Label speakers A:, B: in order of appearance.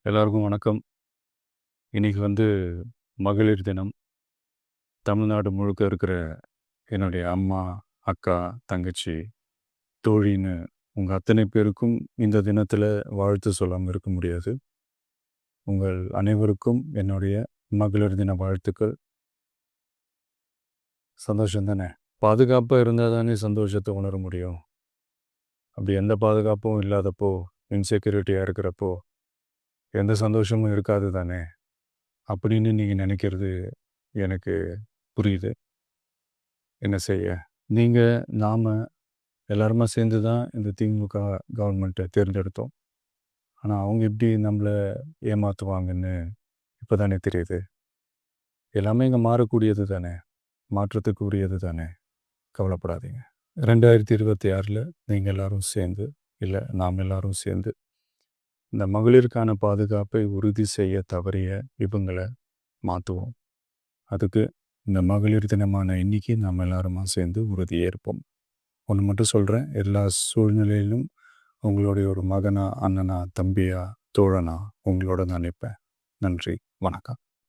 A: எல்லாருக்கும் வணக்கம். இன்னைக்கு மகளிர் தினம். தமிழ்நாடு முழுக்க இருக்கிற என்னுடைய அம்மா, அக்கா, தங்கச்சி, தோழின்னு உங்க அத்தனை பேருக்கும் இந்த தினத்துல வாழ்த்து சொல்லாம இருக்க முடியாது. உங்கள் அனைவருக்கும் என்னுடைய மகளிர் தின வாழ்த்துக்கள். சந்தோஷம் தானே? பாதுகாப்பா இருந்தா தானே சந்தோஷத்தை உணர முடியும். அப்படி எந்த பாதுகாப்பும் இல்லாதப்போ, இன்செக்யூரிட்டியா இருக்கிறப்போ, எந்த சந்தோஷமும் இருக்காது தானே அப்படின்னு நீங்க நினைக்கிறது எனக்கு புரியுது. என்ன செய்ய? நீங்க, நாம எல்லாருமா சேர்ந்து தான் இந்த திமுக கவர்மெண்ட்டை தேர்ந்தெடுத்தோம். ஆனால் அவங்க எப்படி நம்மளை ஏமாற்றுவாங்கன்னு இப்போ தானே தெரியுது. எல்லாமே இங்கே மாறக்கூடியது தானே, மாற்றத்துக்கு உரியது தானே. கவலைப்படாதீங்க. 2026 நீங்கள் எல்லாரும் சேர்ந்து, இல்லை நாம் எல்லாரும் சேர்ந்து இந்த மகளிருக்கான பாதுகாப்பை உறுதி செய்ய தவறிய இவங்களை மாற்றுவோம். அதுக்கு இந்த மகளிர் தினமான இன்னைக்கு நாம் எல்லாருமா சேர்ந்து உறுதியேற்போம். ஒன்று மட்டும் சொல்கிறேன், எல்லா சூழ்நிலையிலும் உங்களுடைய ஒரு மகனா, அண்ணனா, தம்பியா, தோழனா உங்களோட நான் நிற்பேன். நன்றி, வணக்கம்.